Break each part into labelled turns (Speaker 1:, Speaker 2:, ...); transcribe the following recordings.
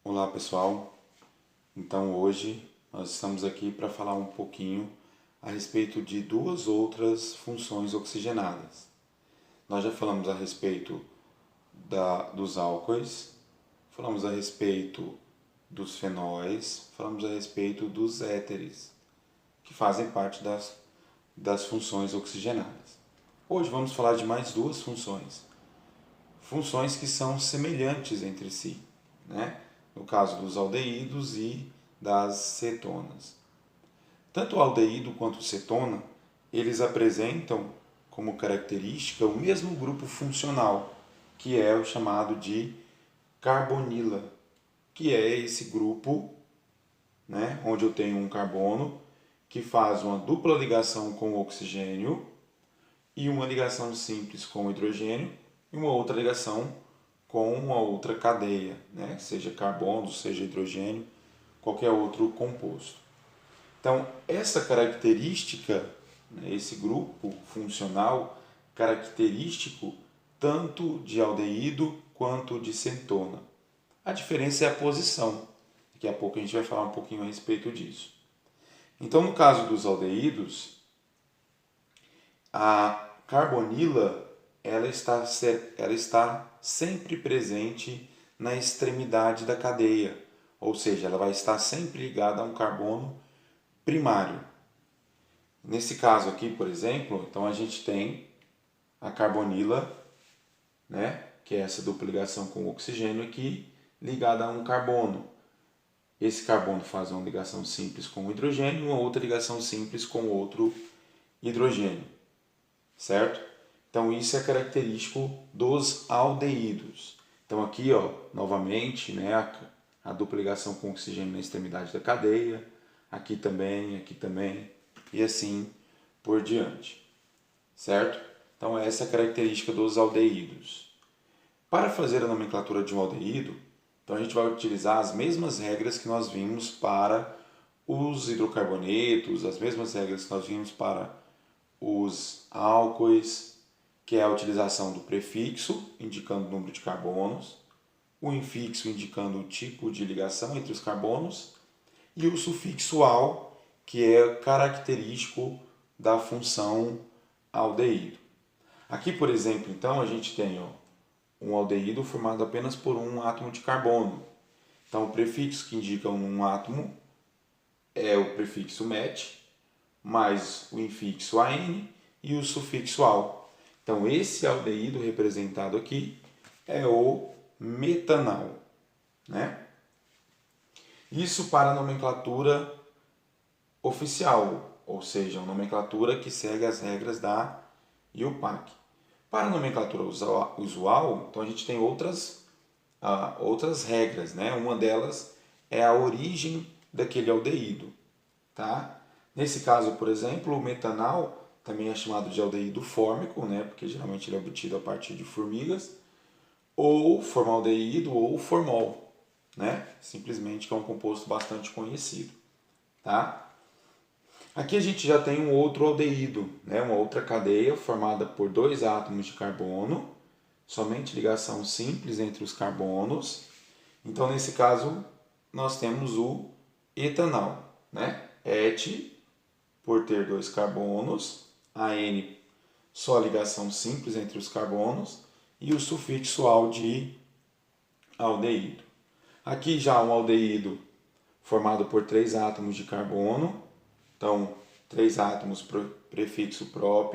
Speaker 1: Olá pessoal, então hoje nós estamos aqui para falar um pouquinho a respeito de duas outras funções oxigenadas. Nós já falamos a respeito dos álcoois, falamos a respeito dos fenóis, falamos a respeito dos éteres, que fazem parte das funções oxigenadas. Hoje vamos falar de mais duas funções que são semelhantes entre si, né? No caso dos aldeídos e das cetonas. Tanto o aldeído quanto a cetona, eles apresentam como característica o mesmo grupo funcional, que é o chamado de carbonila, que é esse grupo, né, onde eu tenho um carbono que faz uma dupla ligação com o oxigênio e uma ligação simples com o hidrogênio e uma outra ligação com uma outra cadeia, né? Seja carbono, seja hidrogênio, qualquer outro composto. Então, essa característica, né, esse grupo funcional característico tanto de aldeído quanto de cetona. A diferença é a posição. Daqui a pouco a gente vai falar um pouquinho a respeito disso. Então, no caso dos aldeídos, a carbonila ela está sempre presente na extremidade da cadeia, ou seja, ela vai estar sempre ligada a um carbono primário. Nesse caso aqui, por exemplo, então a gente tem a carbonila, né, que é essa dupla ligação com o oxigênio aqui, ligada a um carbono. Esse carbono faz uma ligação simples com o hidrogênio e uma outra ligação simples com outro hidrogênio, certo? Então isso é característico dos aldeídos. Então aqui, ó, novamente, né, a dupla ligação com oxigênio na extremidade da cadeia, aqui também, e assim por diante, certo? Então essa é a característica dos aldeídos. Para fazer a nomenclatura de um aldeído, então a gente vai utilizar as mesmas regras que nós vimos para os hidrocarbonetos, as mesmas regras que nós vimos para os álcoois, que é a utilização do prefixo, indicando o número de carbonos, o infixo, indicando o tipo de ligação entre os carbonos, e o sufixo "al", que é característico da função aldeído. Aqui, por exemplo, então, a gente tem um aldeído formado apenas por um átomo de carbono. Então, o prefixo que indica um átomo é o prefixo "met", mais o infixo "an" e o sufixo "al". Então, esse aldeído representado aqui é o metanal, né? Isso para a nomenclatura oficial, ou seja, a nomenclatura que segue as regras da IUPAC. Para a nomenclatura usual, então a gente tem outras regras, né? Uma delas é a origem daquele aldeído, tá? Nesse caso, por exemplo, o metanal também é chamado de aldeído fórmico, né? Porque geralmente ele é obtido a partir de formigas, ou formaldeído ou formol, né? Simplesmente que é um composto bastante conhecido, tá? Aqui a gente já tem um outro aldeído, né? Uma outra cadeia formada por dois átomos de carbono, somente ligação simples entre os carbonos. Então, nesse caso, nós temos o etanal, né? Et, por ter dois carbonos, An, só ligação simples entre os carbonos, e o sufixo "al" de aldeído. Aqui já um aldeído formado por três átomos de carbono, então três átomos prefixo "prop",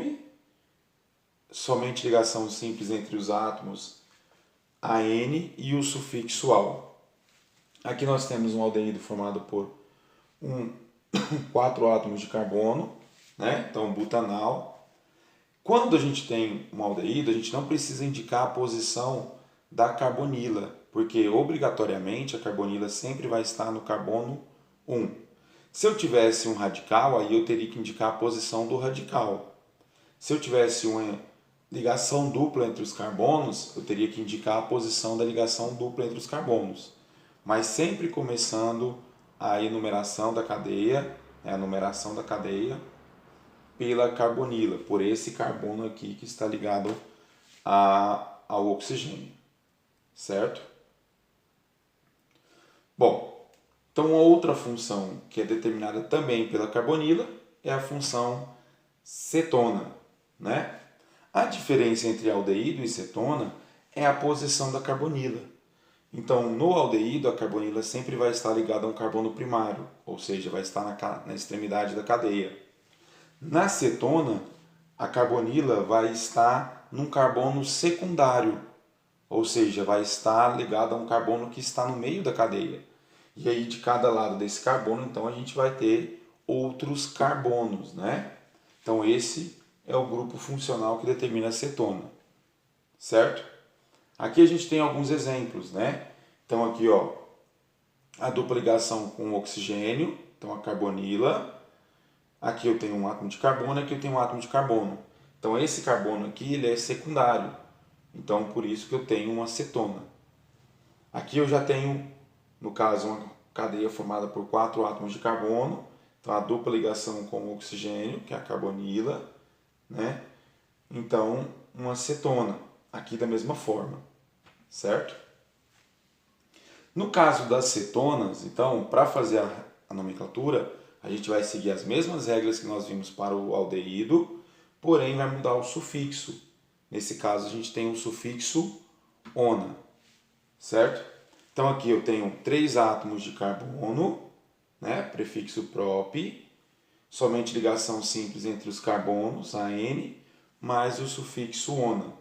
Speaker 1: somente ligação simples entre os átomos An e o sufixo "al". Aqui nós temos um aldeído formado por quatro átomos de carbono, né? Então butanal. Quando a gente tem um aldeído, a gente não precisa indicar a posição da carbonila, porque obrigatoriamente a carbonila sempre vai estar no carbono 1. Se eu tivesse um radical, aí eu teria que indicar a posição do radical. Se eu tivesse uma ligação dupla entre os carbonos, eu teria que indicar a posição da ligação dupla entre os carbonos. Mas sempre começando a enumeração da cadeia, a numeração da cadeia pela carbonila, por esse carbono aqui que está ligado ao oxigênio, certo? Bom, então uma outra função que é determinada também pela carbonila é a função cetona, né? A diferença entre aldeído e cetona é a posição da carbonila. Então, no aldeído, a carbonila sempre vai estar ligada a um carbono primário, ou seja, vai estar na extremidade da cadeia. Na cetona, a carbonila vai estar num carbono secundário, ou seja, vai estar ligada a um carbono que está no meio da cadeia. E aí, de cada lado desse carbono, então, a gente vai ter outros carbonos, né? Então, esse é o grupo funcional que determina a cetona, certo? Aqui a gente tem alguns exemplos, né? Então, aqui, ó, a dupla ligação com o oxigênio, então a carbonila. Aqui eu tenho um átomo de carbono, aqui eu tenho um átomo de carbono. Então, esse carbono aqui, ele é secundário. Então, por isso que eu tenho uma cetona. Aqui eu já tenho, no caso, uma cadeia formada por 4 átomos de carbono. Então, a dupla ligação com o oxigênio, que é a carbonila, né? Então, uma cetona, aqui da mesma forma, certo? No caso das cetonas, então, para fazer a nomenclatura, a gente vai seguir as mesmas regras que nós vimos para o aldeído, porém vai mudar o sufixo. Nesse caso, a gente tem o sufixo ona, certo? Então, aqui eu tenho 3 átomos de carbono, né? Prefixo prop, somente ligação simples entre os carbonos, AN, mais o sufixo ona.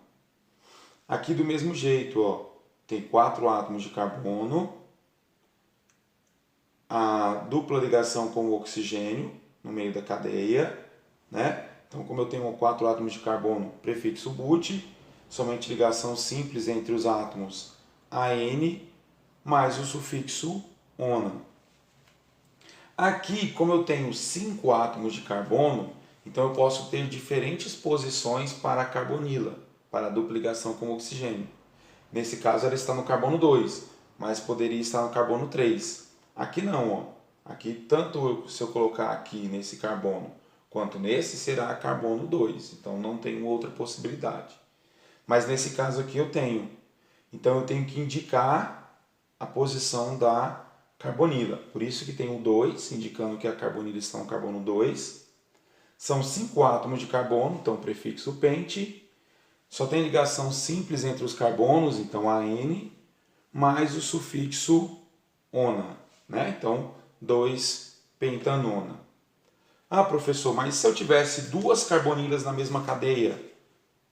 Speaker 1: Aqui do mesmo jeito, ó, tem 4 átomos de carbono, a dupla ligação com o oxigênio no meio da cadeia, né? Então, como eu tenho 4 átomos de carbono, prefixo but, somente ligação simples entre os átomos AN, mais o sufixo ona. Aqui, como eu tenho 5 átomos de carbono, então eu posso ter diferentes posições para a carbonila, para a dupla ligação com o oxigênio. Nesse caso, ela está no carbono 2, mas poderia estar no carbono 3. Aqui não, ó. Aqui, tanto se eu colocar aqui nesse carbono, quanto nesse, será carbono 2. Então, não tenho outra possibilidade. Mas nesse caso aqui eu tenho. Então, eu tenho que indicar a posição da carbonila. Por isso que tem o 2, indicando que a carbonila está no carbono 2. São 5 átomos de carbono, então prefixo pente. Só tem ligação simples entre os carbonos, então AN, mais o sufixo ona, né? Então 2-pentanona. Ah, professor, mas se eu tivesse 2 carbonilas na mesma cadeia,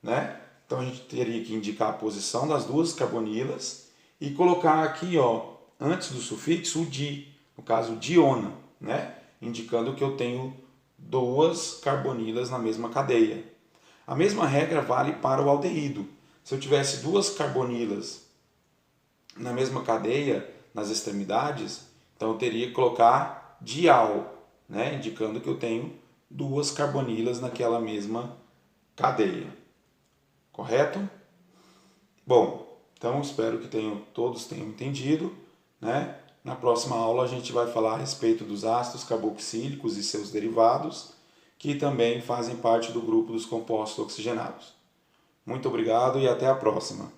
Speaker 1: né? Então a gente teria que indicar a posição das 2 carbonilas e colocar aqui, ó, antes do sufixo o di, no caso diona, né? Indicando que eu tenho 2 carbonilas na mesma cadeia. A mesma regra vale para o aldeído. Se eu tivesse 2 carbonilas na mesma cadeia, nas extremidades, então eu teria que colocar dial, né? Indicando que eu tenho 2 carbonilas naquela mesma cadeia. Correto? Bom, então espero que todos tenham entendido, né? Na próxima aula a gente vai falar a respeito dos ácidos carboxílicos e seus derivados, que também fazem parte do grupo dos compostos oxigenados. Muito obrigado e até a próxima.